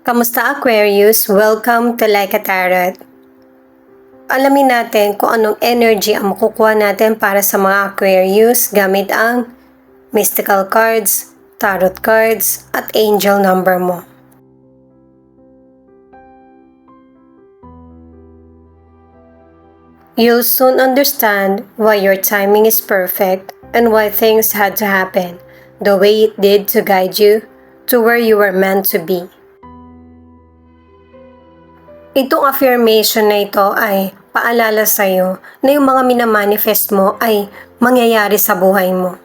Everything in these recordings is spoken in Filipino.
Kamusta Aquarius? Welcome to Like a Tarot. Alamin natin kung anong energy ang makukuha natin para sa mga Aquarius gamit ang mystical cards, tarot cards, at angel number mo. You'll soon understand why your timing is perfect and why things had to happen the way it did to guide you to where you were meant to be. Itong affirmation na ito ay paalala sa'yo na yung mga minamanifest mo ay mangyayari sa buhay mo.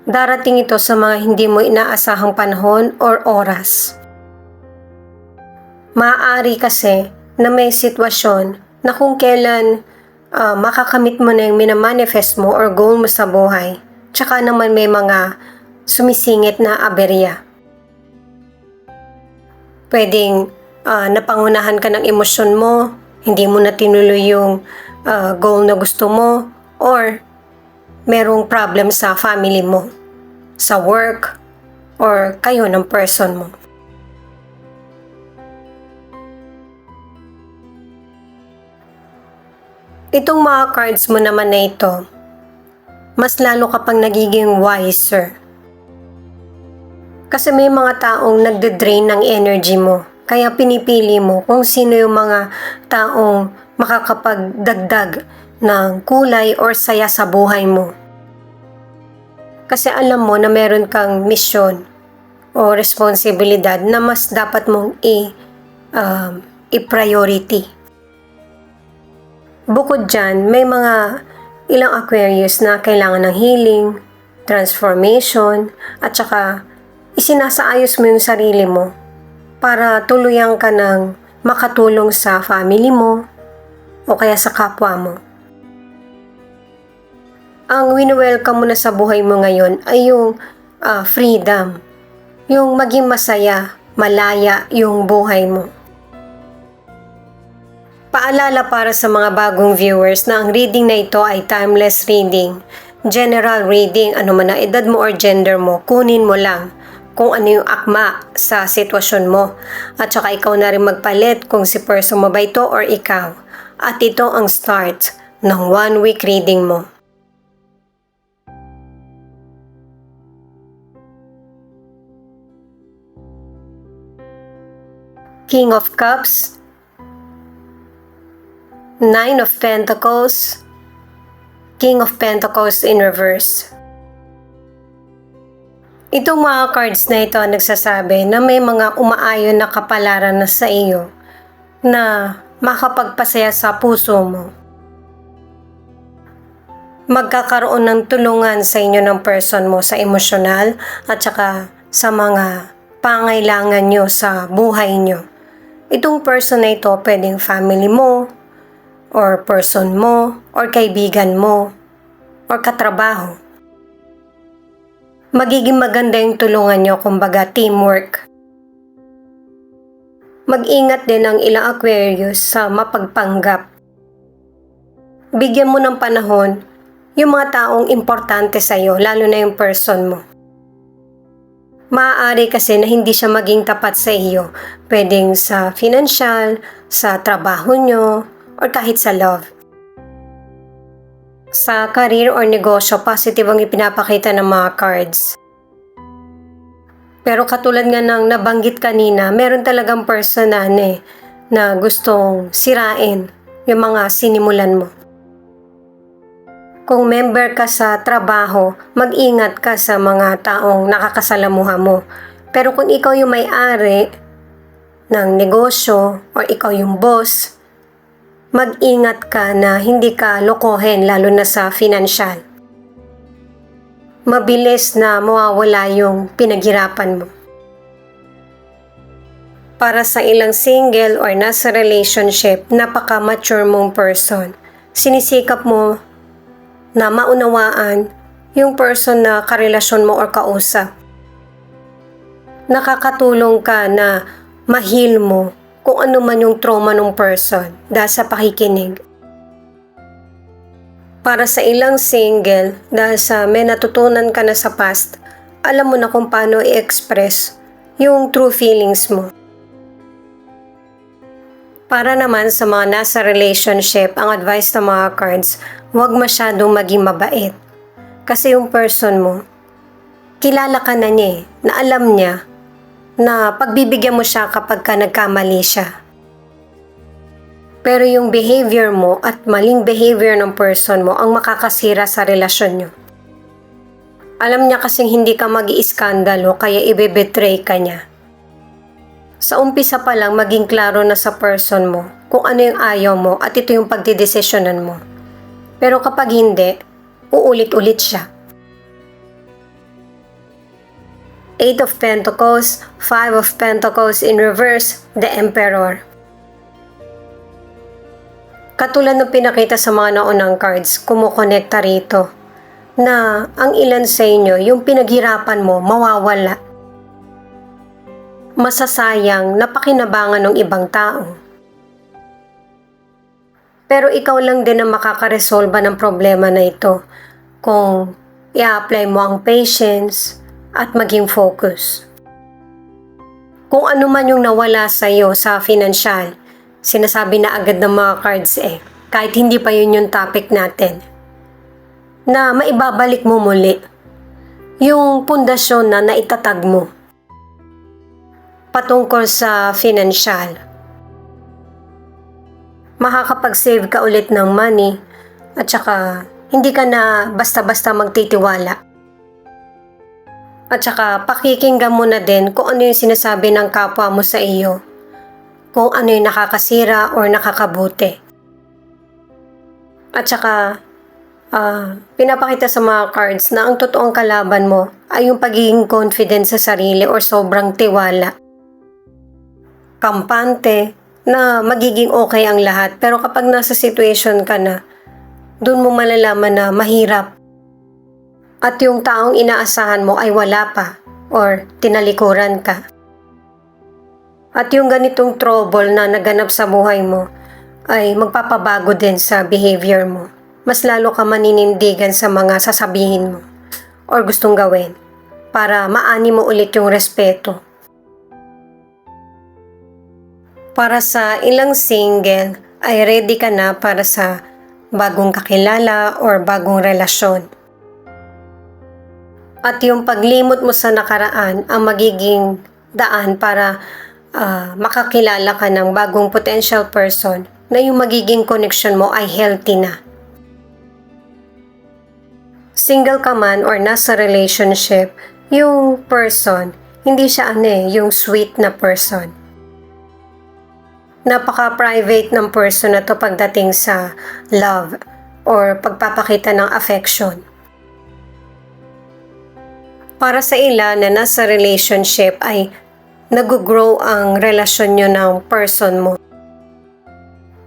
Darating ito sa mga hindi mo inaasahang panahon or oras. Maaari kasi na may sitwasyon na kung kailan makakamit mo na yung minamanifest mo or goal mo sa buhay, tsaka naman may mga sumisingit na aberya. Pwedeng napangunahan ka ng emosyon mo, hindi mo na tinuloy yung goal na gusto mo, or merong problem sa family mo, sa work, or kayo ng person mo. Itong mga cards mo naman na ito, mas lalo ka pang nagiging wiser. Kasi may mga taong nagde-drain ng energy mo. Kaya pinipili mo kung sino yung mga taong makakapagdagdag ng kulay or saya sa buhay mo. Kasi alam mo na meron kang misyon o responsibilidad na mas dapat mong i-priority. Bukod dyan, may mga ilang Aquarius na kailangan ng healing, transformation, at saka isinasaayos mo yung sarili mo para tuluyan ka ng makatulong sa family mo o kaya sa kapwa mo. Ang wini-welcome mo na sa buhay mo ngayon ay yung freedom, yung maging masaya, malaya yung buhay mo. Paalala para sa mga bagong viewers na ang reading na ito ay timeless reading, general reading, ano man ang edad mo or gender mo, kunin mo lang kung ano yung akma sa sitwasyon mo. At saka ikaw na rin magpalit kung si person mo ba ito or ikaw. At ito ang start ng 1 week reading mo. King of Cups, Nine of Pentacles, King of Pentacles in reverse. Itong mga cards na ito nagsasabi na may mga umaayon na kapalaran na sa iyo na makapagpasaya sa puso mo. Magkakaroon ng tulungan sa inyo ng person mo sa emosyonal at saka sa mga pangailangan nyo sa buhay nyo. Itong person na ito pwedeng family mo, or person mo, or kaibigan mo, or katrabaho. Magiging maganda yung tulungan nyo, kumbaga teamwork. Mag-ingat din ang ilang Aquarius sa mapagpanggap. Bigyan mo ng panahon yung mga taong importante sa'yo, lalo na yung person mo. Maaari kasi na hindi siya maging tapat sa iyo. Pwedeng sa financial, sa trabaho nyo, or kahit sa love. Sa career or negosyo, positive ang ipinapakita ng mga cards. Pero katulad nga ng nabanggit kanina, meron talagang person na gustong sirain yung mga sinimulan mo. Kung member ka sa trabaho, mag-ingat ka sa mga taong nakakasalamuha mo. Pero kung ikaw yung may-ari ng negosyo or ikaw yung boss, mag-ingat ka na hindi ka lokohin lalo na sa financial. Mabilis na mawawala yung pinaghirapan mo. Para sa ilang single or nasa relationship, napaka-mature mong person. Sinisikap mo na maunawaan yung person na karelasyon mo or kausap. Nakakatulong ka na ma-heal mo kung ano man yung trauma ng person dahil sa pakikinig. Para sa ilang single, dahil sa may natutunan ka na sa past, alam mo na kung paano i-express yung true feelings mo. Para naman sa mga nasa relationship, ang advice ng mga cards, huwag masyadong maging mabait. Kasi yung person mo, kilala ka na niya na alam niya na pagbibigyan mo siya kapag ka nagkamali siya. Pero yung behavior mo at maling behavior ng person mo ang makakasira sa relasyon nyo. Alam niya kasing hindi ka mag-iiskandalo kaya ibebetray ka niya. Sa umpisa pa lang maging klaro na sa person mo kung ano yung ayaw mo at ito yung pagdidesisyonan mo. Pero kapag hindi, uulit-ulit siya. 8 of Pentacles, 5 of Pentacles in reverse, the Emperor. Katulad ng pinakita sa mga naunang cards, kumukonekta rito na ang ilan sa inyo, yung pinaghirapan mo, mawawala. Masasayang na pakinabangan ng ibang tao. Pero ikaw lang din ang makakaresolba ng problema na ito kung i-apply mo ang patience at maging focus. Kung ano man yung nawala sa iyo sa financial, sinasabi na agad ng mga cards kahit hindi pa yun yung topic natin, na maibabalik mo muli yung pundasyon na naitatag mo patungkol sa financial. Makakapag-save ka ulit ng money at saka hindi ka na basta-basta magtitiwala. At saka pakikinggan mo na din kung ano yung sinasabi ng kapwa mo sa iyo, kung ano yung nakakasira or nakakabuti. At saka pinapakita sa mga cards na ang totoong kalaban mo ay yung pagiging confident sa sarili or sobrang tiwala. Kampante na magiging okay ang lahat, pero kapag nasa situation ka na, dun mo malalaman na mahirap at yung taong inaasahan mo ay wala pa or tinalikuran ka. At yung ganitong trouble na naganap sa buhay mo ay magpapabago din sa behavior mo. Mas lalo ka maninindigan sa mga sasabihin mo or gustong gawin para maani mo ulit yung respeto. Para sa ilang single ay ready ka na para sa bagong kakilala or bagong relasyon. At yung paglimot mo sa nakaraan ang magiging daan para makakilala ka ng bagong potential person na yung magiging connection mo ay healthy na. Single ka man or nasa relationship, yung person, hindi siya yung sweet na person. Napaka-private ng person na to pagdating sa love or pagpapakita ng affection. Para sa ilan na nasa relationship ay nag-grow ang relasyon nyo ng person mo.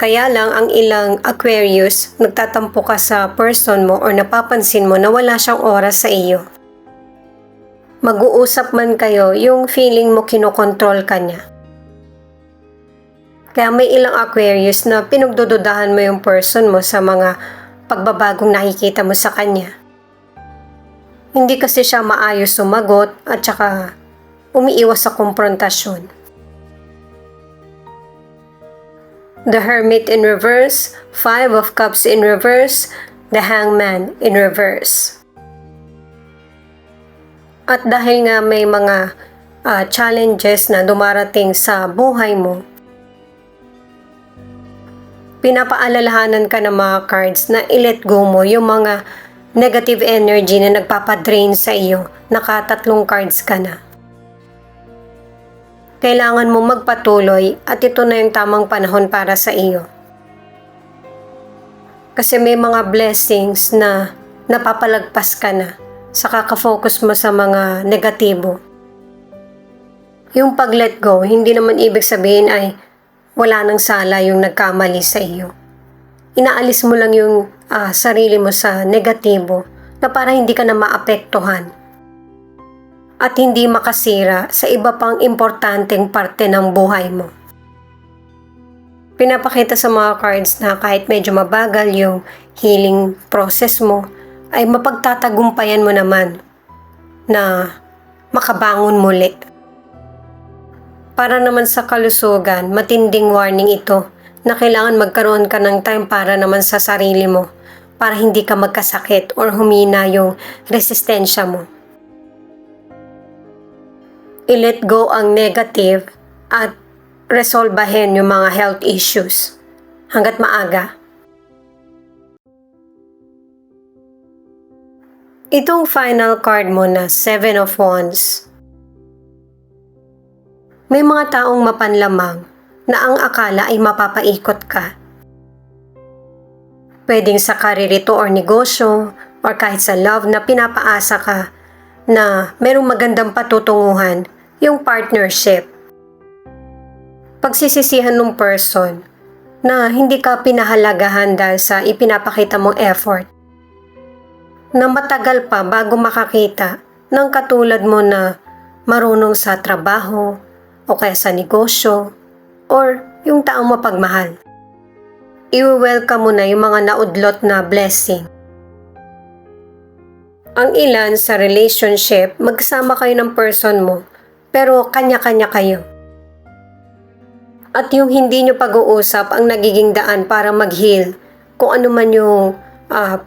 Kaya lang ang ilang Aquarius, nagtatampo ka sa person mo or napapansin mo na wala siyang oras sa iyo. Mag-uusap man kayo, yung feeling mo kinokontrol ka niya. Kaya may ilang Aquarius na pinagdududahan mo yung person mo sa mga pagbabagong nakikita mo sa kanya. Hindi kasi siya maayos sumagot at saka umiiwas sa konfrontasyon. The Hermit in reverse, 5 of Cups in reverse, the Hangman in reverse. At dahil nga may mga challenges na dumarating sa buhay mo, pinapaalalahanan ka ng mga cards na i-let go mo yung mga negative energy na nagpapadrain sa iyo. Nakatatlong cards ka na. Kailangan mo magpatuloy at ito na yung tamang panahon para sa iyo. Kasi may mga blessings na napapalagpas ka na sa kakafocus mo sa mga negatibo. Yung pag-let go, hindi naman ibig sabihin ay wala nang sala yung nagkamali sa iyo. Inaalis mo lang yung sarili mo sa negatibo na para hindi ka na maapektuhan at hindi makasira sa iba pang importanteng parte ng buhay mo. Pinapakita sa mga cards na kahit medyo mabagal yung healing process mo, ay mapagtatagumpayan mo naman na makabangon muli. Para naman sa kalusugan, matinding warning ito na kailangan magkaroon ka ng time para naman sa sarili mo para hindi ka magkasakit or humina yung resistensya mo. I-let go ang negative at resolbahin yung mga health issues hanggat maaga. Itong final card mo na 7 of Wands. May mga taong mapanlamang na ang akala ay mapapaikot ka. Pwedeng sa karirito or negosyo or kahit sa love na pinapaasa ka na merong magandang patutunguhan yung partnership. Pagsisisihan ng person na hindi ka pinahalagahan dahil sa ipinapakita mong effort. Na matagal pa bago makakita ng katulad mo na marunong sa trabaho o kaya sa negosyo or yung taong mapagmahal. I-welcome mo na yung mga naudlot na blessing. Ang ilan sa relationship, magkasama kayo ng person mo pero kanya-kanya kayo. At yung hindi nyo pag-uusap ang nagiging daan para mag-heal kung ano man yung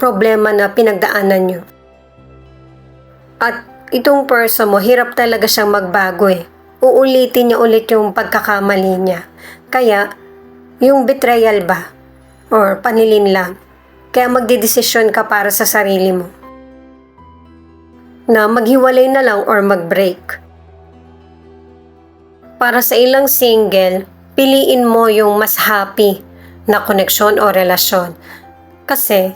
problema na pinagdaanan nyo. At itong person mo, hirap talaga siyang magbago eh. Uulitin niya ulit yung pagkakamali niya. Kaya, yung betrayal ba? Or panilin lang. Kaya magdedesisyon ka para sa sarili mo. Na maghiwalay na lang or mag-break. Para sa ilang single, piliin mo yung mas happy na koneksyon o relasyon. Kasi,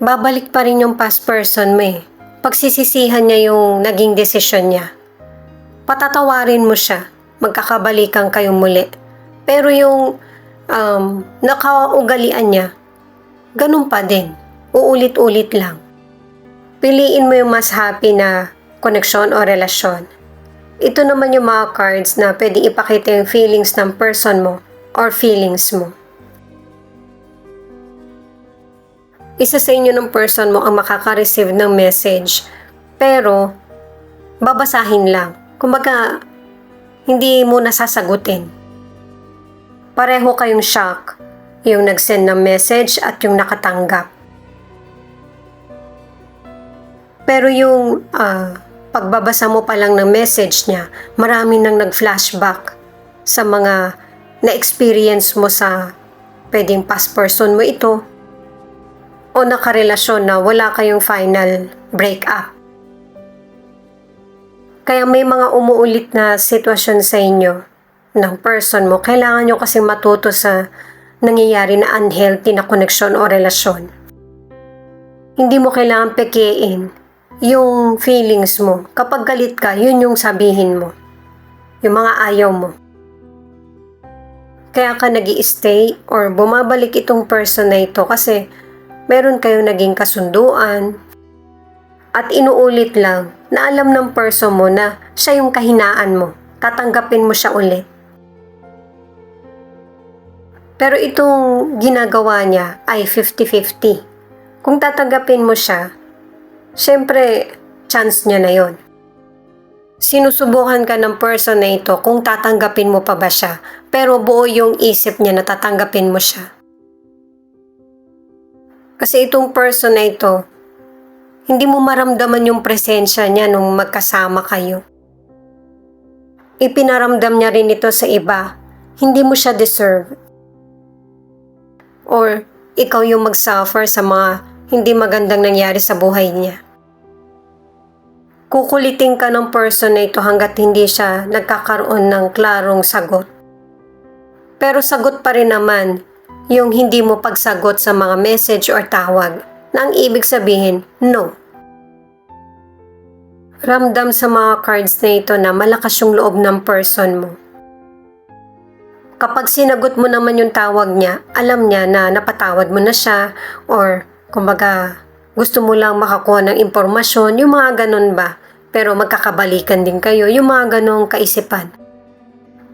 babalik pa rin yung past person mo eh. Pagsisisihan niya yung naging desisyon niya. Patatawarin mo siya, magkakabalikan kayong muli. Pero yung nakaugalian niya, ganun pa din, uulit-ulit lang. Piliin mo yung mas happy na koneksyon o relasyon. Ito naman yung mga cards na pwedeng ipakita yung feelings ng person mo or feelings mo. Isa sa inyo ng person mo ang makaka-receive ng message, pero babasahin lang. Kumbaga, hindi mo nasasagutin. Pareho kayong shock, yung nag-send ng message at yung nakatanggap. Pero yung pagbabasa mo pa lang ng message niya, marami nang nag-flashback sa mga na-experience mo sa pwedeng past person mo ito o nakarelasyon na wala kayong final breakup. Kaya may mga umuulit na sitwasyon sa inyo ng person mo. Kailangan nyo kasing matuto sa nangyayari na unhealthy na koneksyon o relasyon. Hindi mo kailangan pekein yung feelings mo. Kapag galit ka, yun yung sabihin mo. Yung mga ayaw mo. Kaya ka nag-i-stay or bumabalik itong person na ito kasi meron kayong naging kasunduan at inuulit lang na alam ng person mo na siya yung kahinaan mo. Tatanggapin mo siya ulit. Pero itong ginagawa niya ay 50-50. Kung tatanggapin mo siya, syempre, chance niya na yon. Sinusubukan ka ng person na ito kung tatanggapin mo pa ba siya, pero buo yung isip niya na tatanggapin mo siya. Kasi itong person na ito, hindi mo maramdaman yung presensya niya nung magkasama kayo. Ipinaramdam niya rin ito sa iba, hindi mo siya deserve. Or ikaw yung mag-suffer sa mga hindi magandang nangyari sa buhay niya. Kukulitin ka ng person na ito hanggat hindi siya nagkakaroon ng klarong sagot. Pero sagot pa rin naman yung hindi mo pagsagot sa mga message or tawag na ang ibig sabihin, no. Ramdam sa mga cards na ito na malakas yung loob ng person mo. Kapag sinagot mo naman yung tawag niya, alam niya na napatawad mo na siya or kumbaga gusto mo lang makakuha ng impormasyon, yung mga ganun ba? Pero magkakabalikan din kayo, yung mga ganong kaisipan.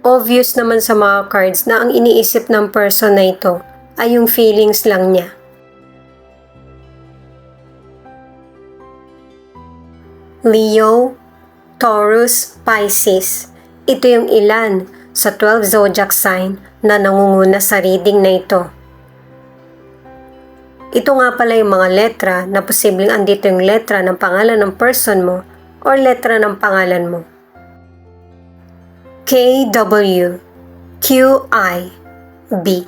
Obvious naman sa mga cards na ang iniisip ng person na ito ay yung feelings lang niya. Leo, Taurus, Pisces. Ito yung ilan sa 12 zodiac sign na nangunguna sa reading na ito. Ito nga pala yung mga letra na posibleng andito yung letra ng pangalan ng person mo or letra ng pangalan mo. K, W, Q, I, B.